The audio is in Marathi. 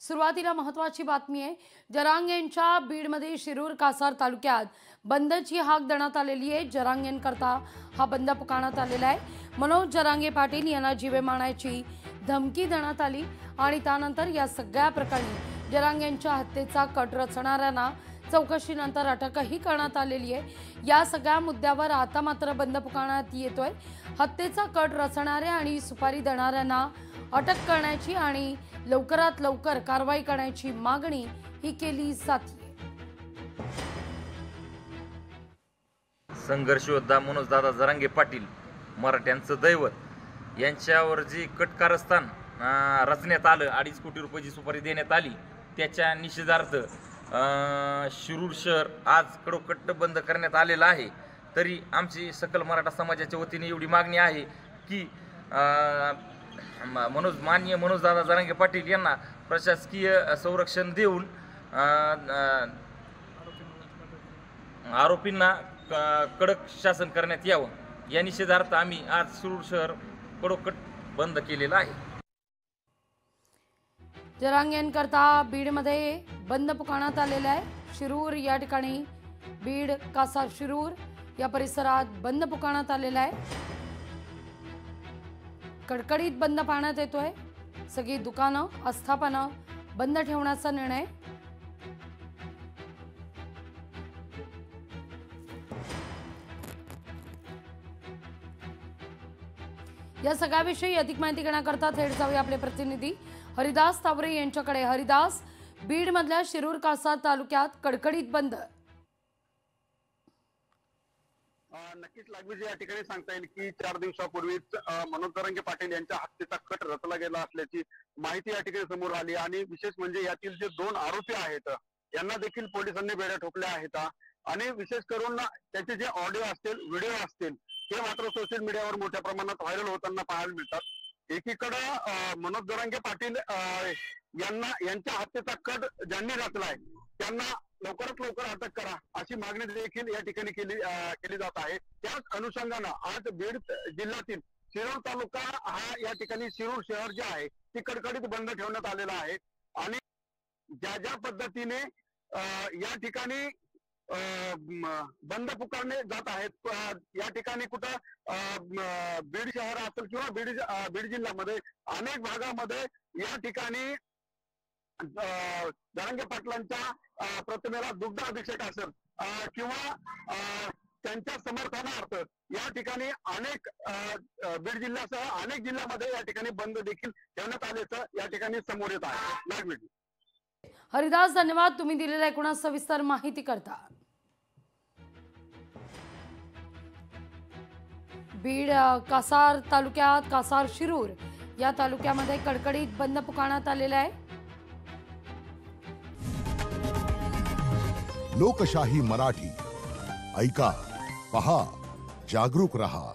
सुरुवातीला महत्त्वाची बातमी आहे। जरांगेंच्या बीडमध्ये शिरूर कासार तालुक्यात बंदची हाक देण्यात आलेली आहे। जरांगेंकरता हा बंद पुकारण्यात आलेला आहे। मनोज जरांगे पाटील यांना जीवे मारण्याची धमकी देण्यात आली आणि त्यानंतर या सगळ्या प्रकरणी जरांगेंच्या हत्येचा कट रचणाऱ्यांना चौकशीनंतर अटकही करण्यात आलेली आहे। या सगळ्या मुद्द्यावर आता मात्र बंद पुकारण्यात येतोय। हत्येचा कट रचणाऱ्या आणि सुपारी देणाऱ्यांना अटक करण्याची आणि लवकरात लवकर कारवाई करण्याची मागणी ही केली जाते। संघर्ष योद्धा मनोज दादा जरांगे पाटील मराठ्यांचं दैवत यांच्यावर जी कटकारस्थान रचण्यात आलं, 2.5 कोटी रुपयाची सुपारी देण्यात आली, त्याच्या निषेधार्थ शिरूर शहर आज कडोकट बंद करण्यात आलेलं आहे। तरी आमची सकल मराठा समाजाच्या वतीने एवढी मागणी आहे की माननीय मनोज दादा जरांगे पाटील यांना प्रशासकीय संरक्षण देऊन आरोपींना कडक शासन करण्यात यावं, या निषेधार्थ आम्ही आज शिरूर शहर कडोकट बंद केलेलं आहे। जरांगेंकरता बीडमध्ये बंद पुकारण्यात आलेला आहे। शिरूर या ठिकाणी बीड कासार शिरूर या परिसरात बंद पुकारण्यात आलेला आहे। कडकडीत बंद पाळण्यात येतोय। सगळी दुकानं आस्थापना बंद ठेवण्याचा निर्णय। या सगळ्याविषयी अधिक माहिती घेण्याकरता थेट जाऊया आपले प्रतिनिधी हरिदास तावरे यांच्याकडे। हरिदास, बीड मधल्या शिरूर कासार तालुक्यात कडकडीत बंद। नक्कीच लागवीज या ठिकाणी सांगता येईल की 4 दिवसापूर्वीच मनोज जरांगे पाटील यांच्या हत्येचा कट रचला गेला असल्याची माहिती या ठिकाणी समोर आली आणि विशेष म्हणजे यातील जे 2 आरोपी आहेत यांना देखील पोलिसांनी बेड्या ठोकल्या आहेत आणि विशेष करून त्याचे जे ऑडिओ असतील, व्हिडिओ असतील, ते मात्र सोशल मीडियावर मोठ्या प्रमाणात व्हायरल होताना पाहायला मिळतात। एकीकडे मनोज जरांगे पाटील यांच्या हत्येचा कट ज्यांनी रचलाय त्यांना लवकरात लवकर अटक करा अशी मागणी देखील या ठिकाणी केली जात आहे। त्याच अनुषंगानं आज बीड जिल्ह्यातील शिरूर तालुका हा या ठिकाणी शिरूर शहर जे आहे ते कडकडीत बंद ठेवण्यात आलेला आहे आणि ज्या पद्धतीने या ठिकाणी बंद पुकारले जात आहेत, या ठिकाणी कुठं बीड शहर असेल किंवा बीड जिल्ह्यामध्ये अनेक भागामध्ये या ठिकाणी जरांगे पाटलांच्या प्रतिमेला दुग्ध अभिषेक असेल किंवा त्यांच्या समर्थनार्थ या ठिकाणी अनेक बीड जिल्ह्यासह अनेक जिल्ह्यामध्ये या ठिकाणी बंद देखील ठेवण्यात आल्याचं या ठिकाणी समोर येत आहे। हरिदास, धन्यवाद तुम्ही दिलेल्या एकूण सविस्तर माहिती करता। बीड कासार तालुक्यात कासार शिरूर या तालुक्यामध्ये कडकडीत बंद पुकारण्यात आलेला आहे। लोकशाही मराठी ऐका, पहा, जागरूक रहा।